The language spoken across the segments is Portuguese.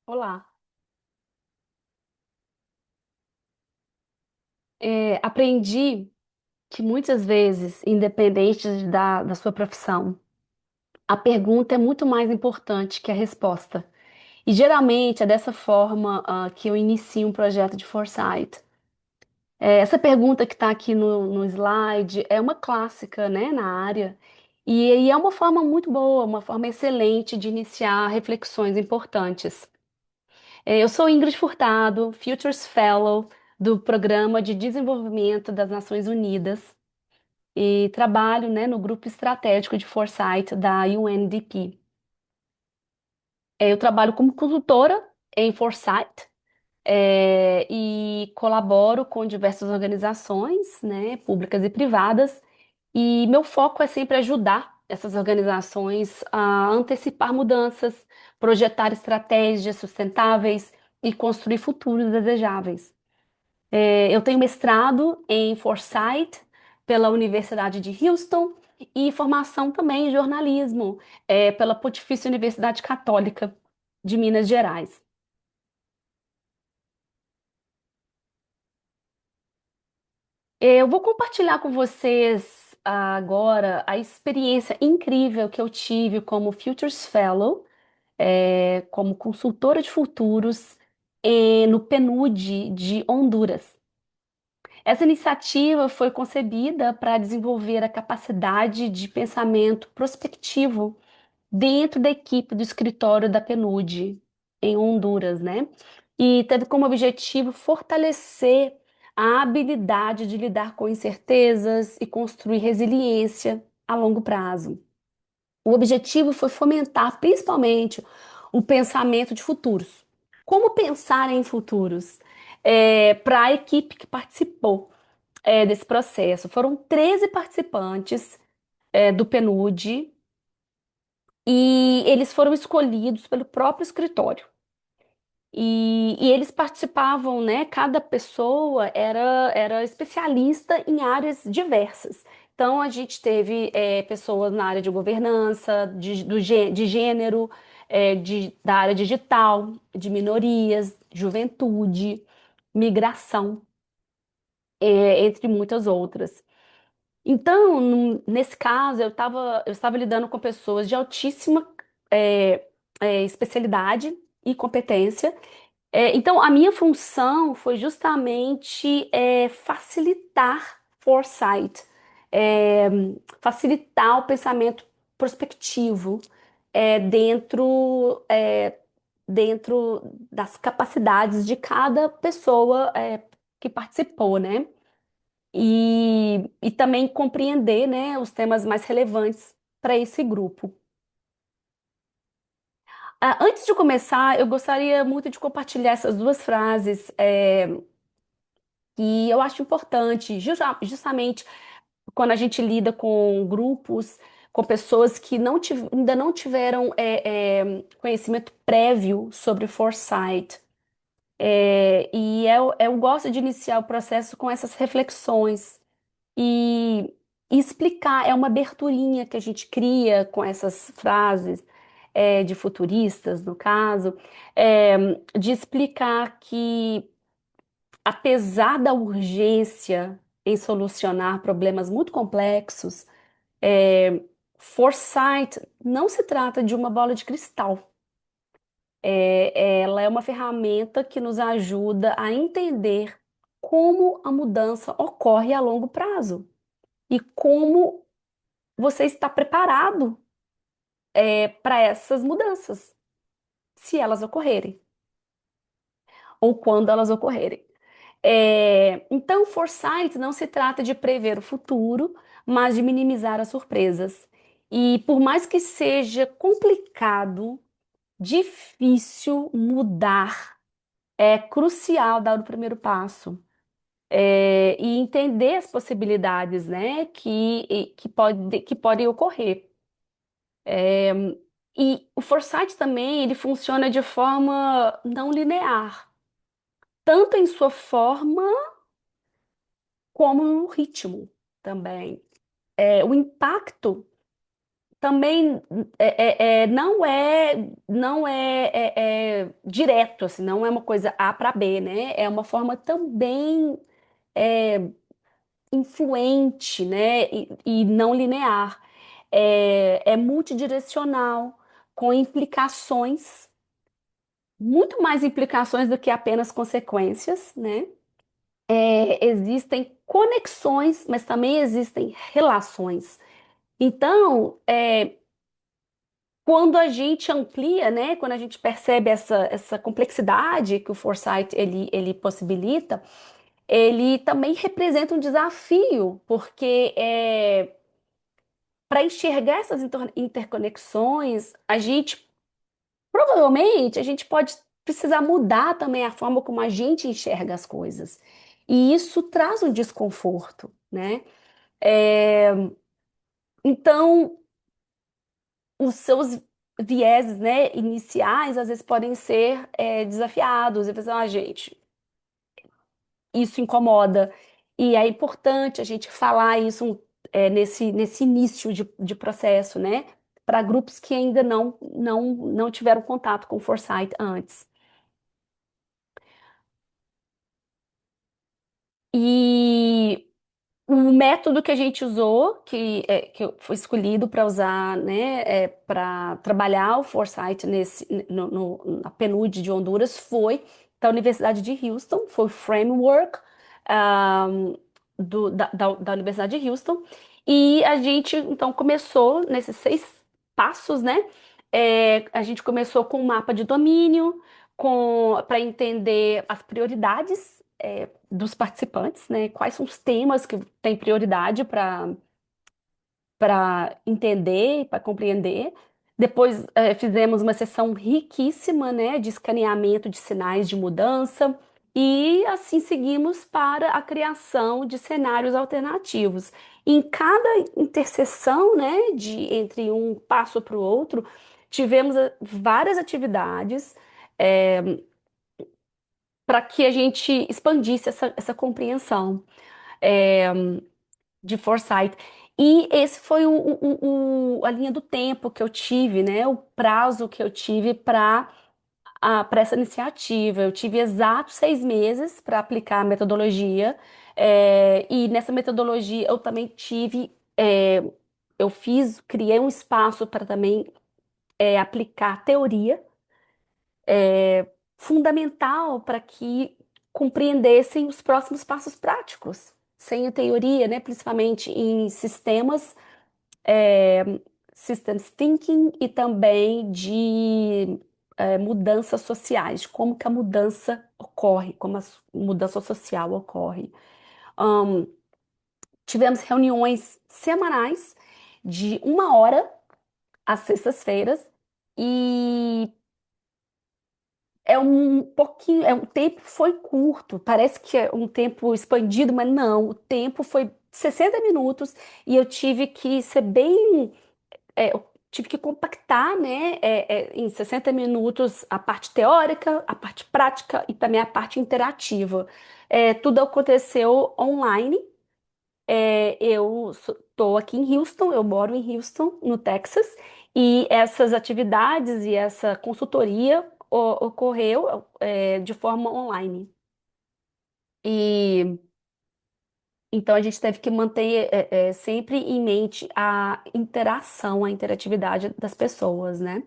Olá. Aprendi que muitas vezes, independente da sua profissão, a pergunta é muito mais importante que a resposta. E geralmente é dessa forma, que eu inicio um projeto de foresight. Essa pergunta que está aqui no slide é uma clássica, né, na área, e é uma forma muito boa, uma forma excelente de iniciar reflexões importantes. Eu sou Ingrid Furtado, Futures Fellow do Programa de Desenvolvimento das Nações Unidas e trabalho, né, no grupo estratégico de Foresight da UNDP. Eu trabalho como consultora em Foresight, e colaboro com diversas organizações, né, públicas e privadas, e meu foco é sempre ajudar essas organizações a antecipar mudanças, projetar estratégias sustentáveis e construir futuros desejáveis. Eu tenho mestrado em Foresight pela Universidade de Houston e formação também em jornalismo, pela Pontifícia Universidade Católica de Minas Gerais. Eu vou compartilhar com vocês agora a experiência incrível que eu tive como Futures Fellow, como consultora de futuros, no PNUD de Honduras. Essa iniciativa foi concebida para desenvolver a capacidade de pensamento prospectivo dentro da equipe do escritório da PNUD em Honduras, né? E teve como objetivo fortalecer a habilidade de lidar com incertezas e construir resiliência a longo prazo. O objetivo foi fomentar principalmente o pensamento de futuros. Como pensar em futuros? Para a equipe que participou desse processo. Foram 13 participantes do PNUD e eles foram escolhidos pelo próprio escritório. E eles participavam, né? Cada pessoa era especialista em áreas diversas. Então, a gente teve pessoas na área de governança, de gênero, da área digital, de minorias, juventude, migração, entre muitas outras. Então, nesse caso, eu estava lidando com pessoas de altíssima é, especialidade e competência. Então, a minha função foi justamente facilitar foresight, é, facilitar o pensamento prospectivo dentro das capacidades de cada pessoa que participou, né? E também compreender, né, os temas mais relevantes para esse grupo. Antes de começar, eu gostaria muito de compartilhar essas duas frases, que eu acho importante, justamente quando a gente lida com grupos, com pessoas que ainda não tiveram conhecimento prévio sobre foresight. Eu gosto de iniciar o processo com essas reflexões. E, e explicar, é uma aberturinha que a gente cria com essas frases, de futuristas, no caso, é, de explicar que, apesar da urgência em solucionar problemas muito complexos, é, foresight não se trata de uma bola de cristal. Ela é uma ferramenta que nos ajuda a entender como a mudança ocorre a longo prazo e como você está preparado para essas mudanças, se elas ocorrerem ou quando elas ocorrerem. Então, foresight não se trata de prever o futuro, mas de minimizar as surpresas. E por mais que seja complicado, difícil mudar, é crucial dar o primeiro passo. E entender as possibilidades, né, que podem ocorrer. E o foresight também, ele funciona de forma não linear, tanto em sua forma como no ritmo também. O impacto também não é direto, assim, não é uma coisa A para B, né? É uma forma também influente, né? E não linear. É multidirecional, com implicações, muito mais implicações do que apenas consequências, né? Existem conexões, mas também existem relações. Então, quando a gente amplia, né, quando a gente percebe essa complexidade que o Foresight ele possibilita, ele também representa um desafio, porque para enxergar essas interconexões, provavelmente a gente pode precisar mudar também a forma como a gente enxerga as coisas. E isso traz um desconforto, né? É, então, os seus vieses, né, iniciais, às vezes podem ser desafiados. E pensar, gente, isso incomoda. E é importante a gente falar isso nesse início de processo, né? Para grupos que ainda não tiveram contato com o Foresight antes. E o método que a gente usou, que foi escolhido para usar, né, para trabalhar o Foresight na PNUD de Honduras, foi da Universidade de Houston, foi o framework ahm, da Universidade de Houston. E a gente, então, começou nesses 6 passos, né? A gente começou com um mapa de domínio, para entender as prioridades. Dos participantes, né? Quais são os temas que têm prioridade para entender, para compreender. Depois, fizemos uma sessão riquíssima, né, de escaneamento de sinais de mudança. E assim seguimos para a criação de cenários alternativos. Em cada interseção, né, entre um passo para o outro, tivemos várias atividades para que a gente expandisse essa compreensão de foresight. E esse foi a linha do tempo que eu tive, né? O prazo que eu tive para essa iniciativa. Eu tive exatos 6 meses para aplicar a metodologia. E nessa metodologia eu também criei um espaço para também aplicar teoria fundamental para que compreendessem os próximos passos práticos. Sem a teoria, né, principalmente em é, systems thinking e também de mudanças sociais, de como que a mudança ocorre, como a mudança social ocorre. Ahn, Tivemos reuniões semanais de 1 hora às sextas-feiras e o tempo foi curto, parece que é um tempo expandido, mas não, o tempo foi 60 minutos e eu tive que ser bem, eu tive que compactar, né, em 60 minutos a parte teórica, a parte prática e também a parte interativa. Tudo aconteceu online. Eu estou aqui em Houston, eu moro em Houston, no Texas, e essas atividades e essa consultoria ocorreu, de forma online. E então a gente teve que manter, sempre em mente a interação, a interatividade das pessoas, né?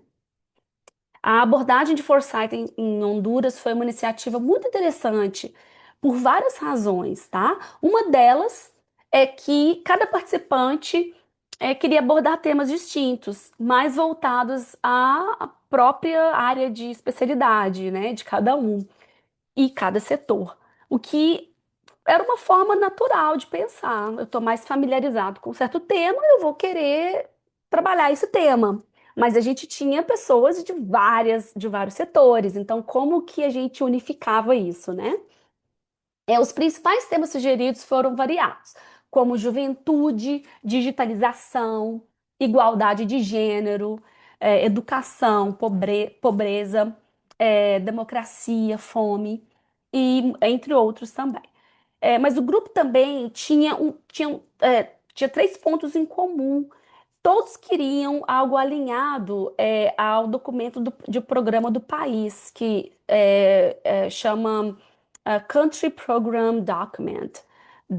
A abordagem de Foresight em Honduras foi uma iniciativa muito interessante por várias razões, tá? Uma delas é que cada participante queria abordar temas distintos, mais voltados à própria área de especialidade, né, de cada um e cada setor. O que era uma forma natural de pensar. Eu estou mais familiarizado com um certo tema, eu vou querer trabalhar esse tema. Mas a gente tinha pessoas de vários setores, então como que a gente unificava isso, né? Os principais temas sugeridos foram variados, como juventude, digitalização, igualdade de gênero, educação, pobreza, democracia, fome, e entre outros também. Mas o grupo também tinha 3 pontos em comum todos queriam algo alinhado ao documento de programa do país, que chama Country Program Document,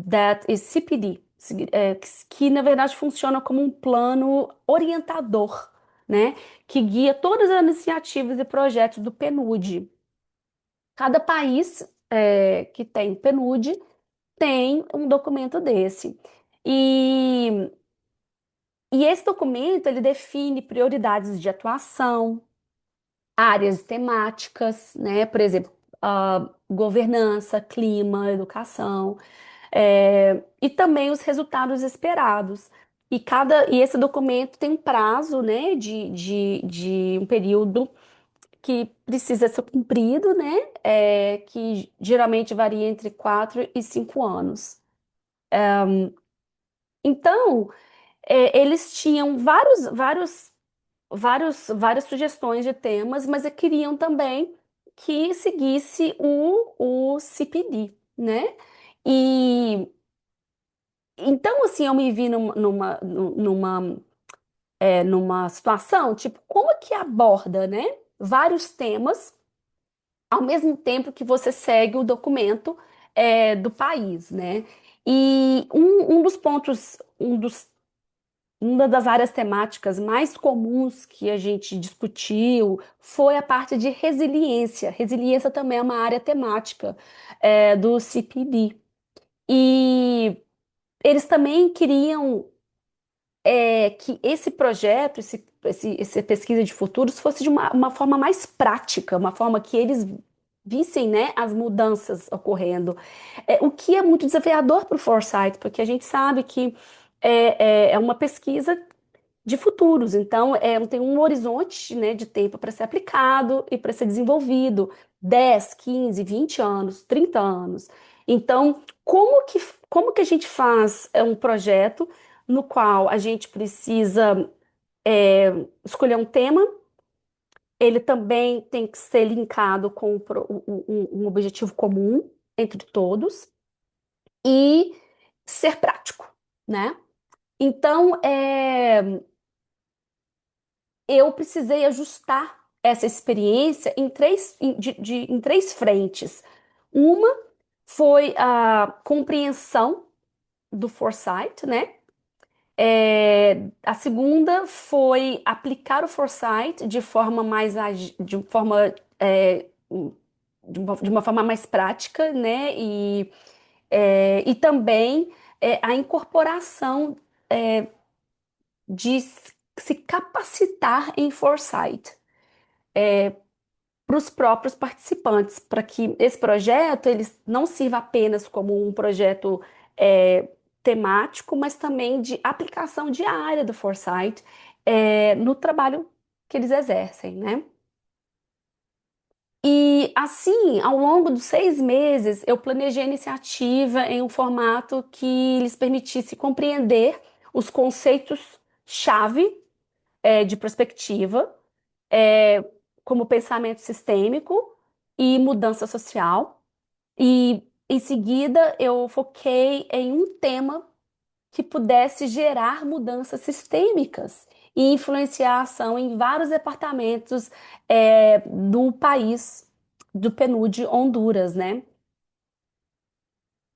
that is CPD, que na verdade funciona como um plano orientador, né, que guia todas as iniciativas e projetos do PNUD. Cada país que tem PNUD tem um documento desse. E e esse documento, ele define prioridades de atuação, áreas temáticas, né? Por exemplo, governança, clima, educação, e também os resultados esperados. E esse documento tem um prazo, né, de um período que precisa ser cumprido, né? Que geralmente varia entre 4 e 5 anos. Então, eles tinham várias sugestões de temas, mas queriam também que seguisse o CPD, né? E então, assim, eu me vi numa situação, tipo, como é que aborda, né? Vários temas ao mesmo tempo que você segue o documento do país, né? E um dos pontos, uma das áreas temáticas mais comuns que a gente discutiu foi a parte de resiliência. Resiliência também é uma área temática do CPD. E eles também queriam que esse projeto, essa pesquisa de futuros, fosse de uma forma mais prática, uma forma que eles vissem, né, as mudanças ocorrendo. O que é muito desafiador para o Foresight, porque a gente sabe que é uma pesquisa de futuros. Então, tem um horizonte, né, de tempo para ser aplicado e para ser desenvolvido. 10, 15, 20 anos, 30 anos. Então, como que a gente faz um projeto no qual a gente precisa escolher um tema, ele também tem que ser linkado com um objetivo comum entre todos e ser prático, né? Então, eu precisei ajustar essa experiência em três frentes. Uma foi a compreensão do foresight, né? A segunda foi aplicar o foresight de forma de forma de uma forma mais prática, né? E também a incorporação de se capacitar em foresight para os próprios participantes, para que esse projeto ele não sirva apenas como um projeto é, temático, mas também de aplicação diária do Foresight no trabalho que eles exercem, né? E assim, ao longo dos 6 meses, eu planejei a iniciativa em um formato que lhes permitisse compreender os conceitos-chave de perspectiva, é, como pensamento sistêmico e mudança social. E em seguida eu foquei em um tema que pudesse gerar mudanças sistêmicas e influenciar a ação em vários departamentos do país, do PNUD Honduras, né?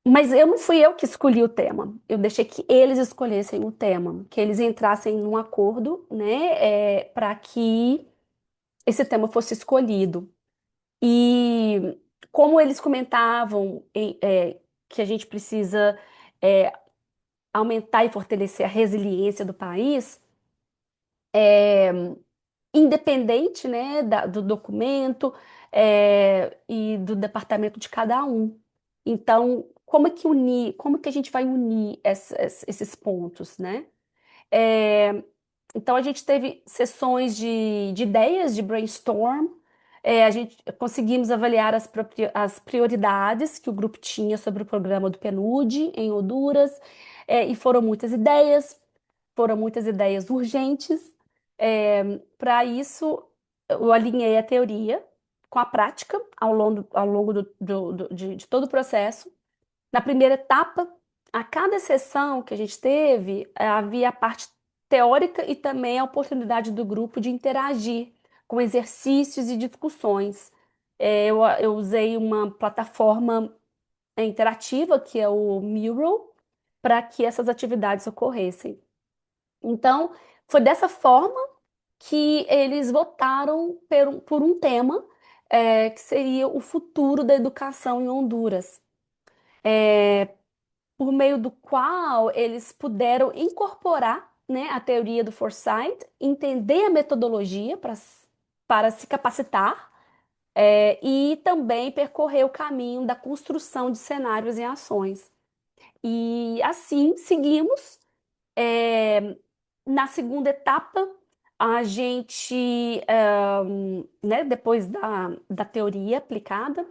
Mas eu não fui eu que escolhi o tema. Eu deixei que eles escolhessem o tema, que eles entrassem num acordo, né, para que esse tema fosse escolhido. E como eles comentavam que a gente precisa é, aumentar e fortalecer a resiliência do país, independente, né, do documento e do departamento de cada um. Então, como que a gente vai unir esses pontos, né? É, Então, a gente teve sessões de ideias, de brainstorm. A gente conseguimos avaliar as prioridades que o grupo tinha sobre o programa do PNUD em Honduras, e foram muitas ideias urgentes. Para isso, eu alinhei a teoria com a prática ao longo de todo o processo. Na primeira etapa, a cada sessão que a gente teve, havia a parte teórica e também a oportunidade do grupo de interagir com exercícios e discussões. Eu usei uma plataforma interativa, que é o Mural, para que essas atividades ocorressem. Então, foi dessa forma que eles votaram por um tema, que seria o futuro da educação em Honduras, por meio do qual eles puderam incorporar, né, a teoria do Foresight, entender a metodologia para se capacitar, e também percorrer o caminho da construção de cenários e ações. E assim seguimos. É, Na segunda etapa, a gente, né, depois da teoria aplicada,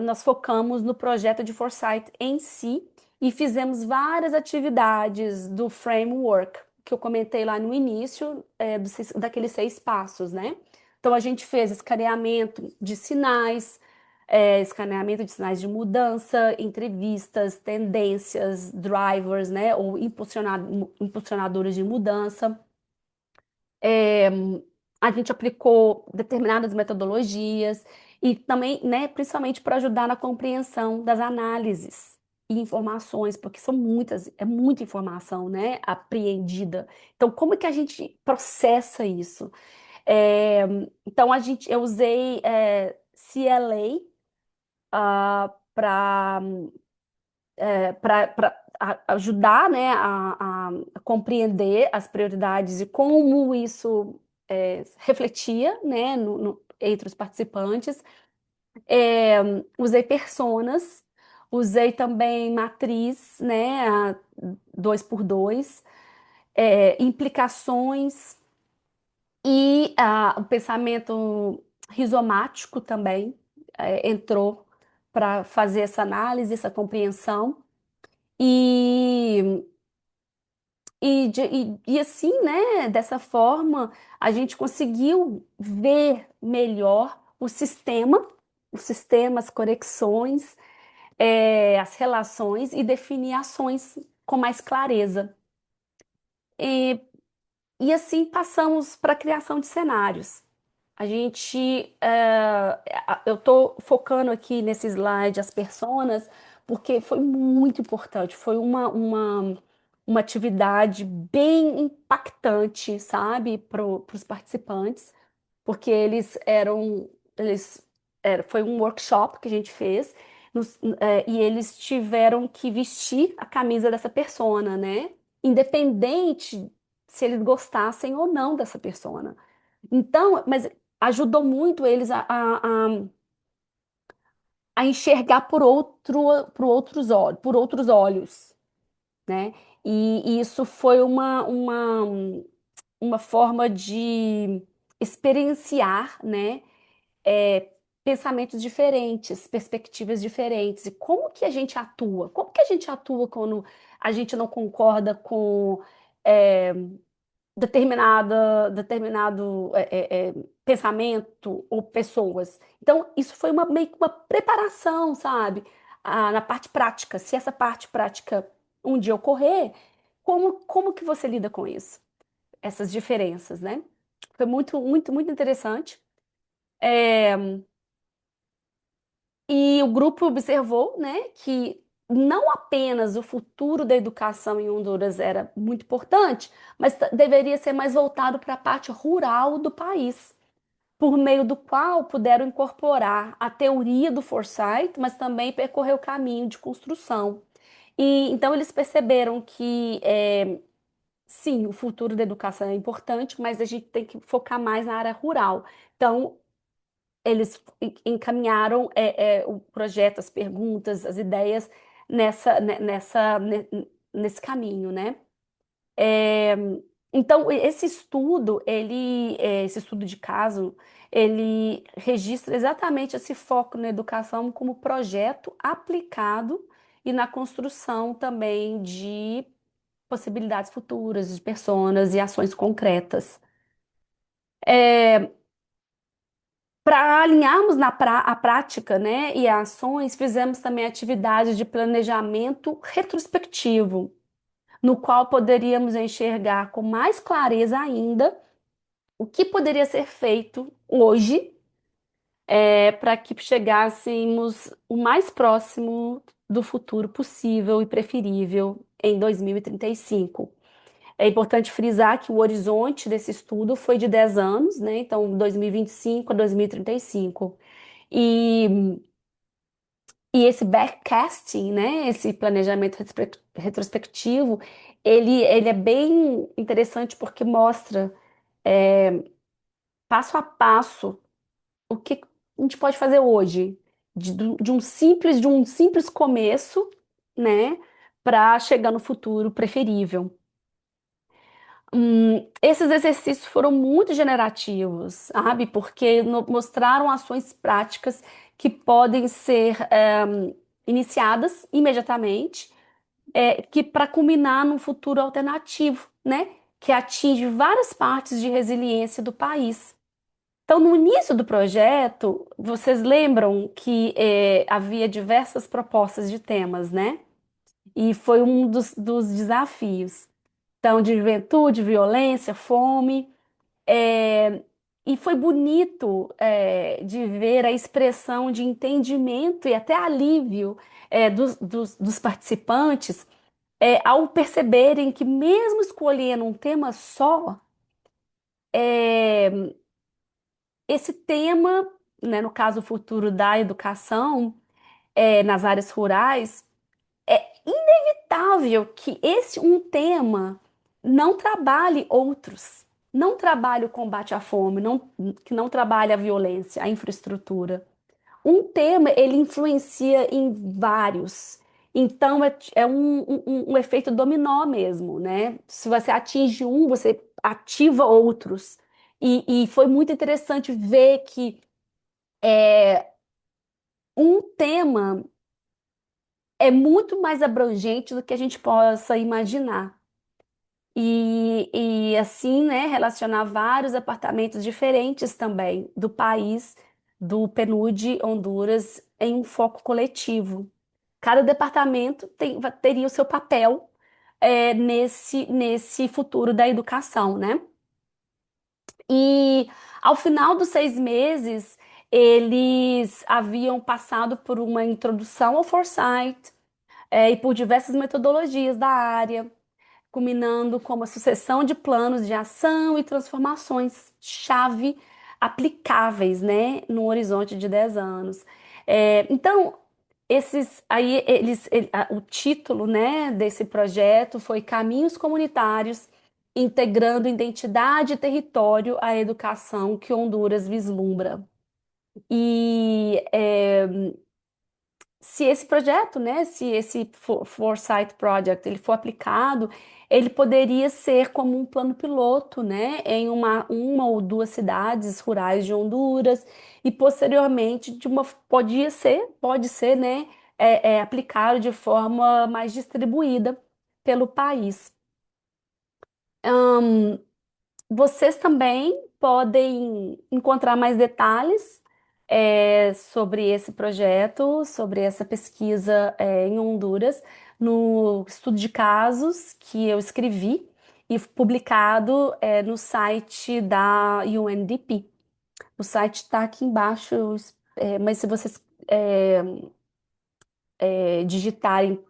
nós focamos no projeto de Foresight em si e fizemos várias atividades do framework que eu comentei lá no início, daqueles 6 passos, né? Então, a gente fez escaneamento de sinais, escaneamento de sinais de mudança, entrevistas, tendências, drivers, né, ou impulsionadores de mudança. É, a gente aplicou determinadas metodologias e também, né, principalmente para ajudar na compreensão das análises e informações, porque são muitas, é muita informação, né, apreendida. Então, como é que a gente processa isso? É, então, eu usei CLA para ajudar, né, a compreender as prioridades e como isso refletia, né, entre os participantes. É, Usei personas, usei também matriz, né, a 2x2, implicações e o pensamento rizomático também entrou para fazer essa análise, essa compreensão. E, e assim, né, dessa forma, a gente conseguiu ver melhor o sistema, as conexões, as relações e definir ações com mais clareza. E, e assim passamos para a criação de cenários. A gente, eu estou focando aqui nesse slide as personas, porque foi muito importante, foi uma atividade bem impactante, sabe, para os participantes, porque foi um workshop que a gente fez, e eles tiveram que vestir a camisa dessa persona, né, independente se eles gostassem ou não dessa persona. Então, mas ajudou muito eles a enxergar por outros olhos, né? E isso foi uma forma de experienciar, né? Pensamentos diferentes, perspectivas diferentes. E como que a gente atua? Como que a gente atua quando a gente não concorda com é, determinado pensamento ou pessoas. Então, isso foi meio que uma preparação, sabe? Na parte prática. Se essa parte prática um dia ocorrer, como que você lida com isso? Essas diferenças, né? Foi muito, muito, muito interessante. É, E o grupo observou, né, que não apenas o futuro da educação em Honduras era muito importante, mas deveria ser mais voltado para a parte rural do país, por meio do qual puderam incorporar a teoria do Foresight, mas também percorrer o caminho de construção. E então eles perceberam que sim, o futuro da educação é importante, mas a gente tem que focar mais na área rural. Então, eles encaminharam o projeto, as perguntas, as ideias nesse caminho, né? É, então, esse estudo de caso, ele registra exatamente esse foco na educação como projeto aplicado e na construção também de possibilidades futuras, de personas e ações concretas. Para alinharmos a prática, né, e ações, fizemos também atividades de planejamento retrospectivo. no qual poderíamos enxergar com mais clareza ainda o que poderia ser feito hoje para que chegássemos o mais próximo do futuro possível e preferível em 2035. É importante frisar que o horizonte desse estudo foi de 10 anos, né? Então, 2025 a 2035. E, e esse backcasting, né? Esse planejamento retrospectivo, ele é bem interessante porque mostra passo a passo o que a gente pode fazer hoje, de um simples começo, né? Para chegar no futuro preferível. Esses exercícios foram muito generativos, sabe? Porque mostraram ações práticas que podem ser iniciadas imediatamente, que para culminar num futuro alternativo, né? Que atinge várias partes de resiliência do país. Então, no início do projeto, vocês lembram que havia diversas propostas de temas, né? E foi um dos desafios. Então, de juventude, violência, fome. É, e foi bonito, de ver a expressão de entendimento e até alívio, dos participantes, ao perceberem que, mesmo escolhendo um tema só, é, esse tema, né, no caso, o futuro da educação, nas áreas rurais, é inevitável que esse um tema não trabalhe outros, não trabalhe o combate à fome, que não trabalhe a violência, a infraestrutura. Um tema, ele influencia em vários. Então, é um efeito dominó mesmo, né? Se você atinge um, você ativa outros. E foi muito interessante ver que um tema é muito mais abrangente do que a gente possa imaginar. E assim, né, relacionar vários apartamentos diferentes também do país, do PNUD Honduras, em um foco coletivo. Cada departamento teria o seu papel, nesse futuro da educação, né? E ao final dos 6 meses, eles haviam passado por uma introdução ao Foresight, e por diversas metodologias da área, culminando com uma sucessão de planos de ação e transformações chave aplicáveis, né, no horizonte de 10 anos. Então, esses aí o título, né, desse projeto foi Caminhos Comunitários integrando identidade e território à educação que Honduras vislumbra. E se esse projeto, né, se esse Foresight Project, ele for aplicado, ele poderia ser como um plano piloto, né, em uma ou duas cidades rurais de Honduras e posteriormente pode ser, né, aplicado de forma mais distribuída pelo país. Vocês também podem encontrar mais detalhes sobre esse projeto, sobre essa pesquisa em Honduras, no estudo de casos que eu escrevi e publicado no site da UNDP. O site está aqui embaixo, mas se vocês digitarem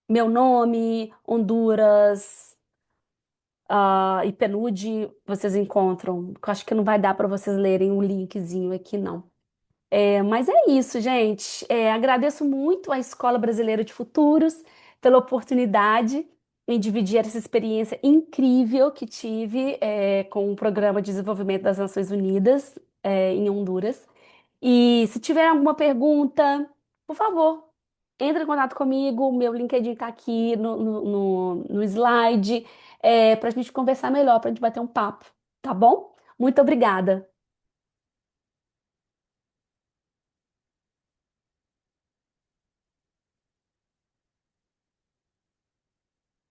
meu nome, Honduras, e PNUD, vocês encontram. Eu acho que não vai dar para vocês lerem o linkzinho aqui, não. Mas é isso, gente. Agradeço muito à Escola Brasileira de Futuros pela oportunidade em dividir essa experiência incrível que tive com o Programa de Desenvolvimento das Nações Unidas em Honduras. E se tiver alguma pergunta, por favor, entre em contato comigo. Meu LinkedIn está aqui no slide, para a gente conversar melhor, para a gente bater um papo, tá bom? Muito obrigada.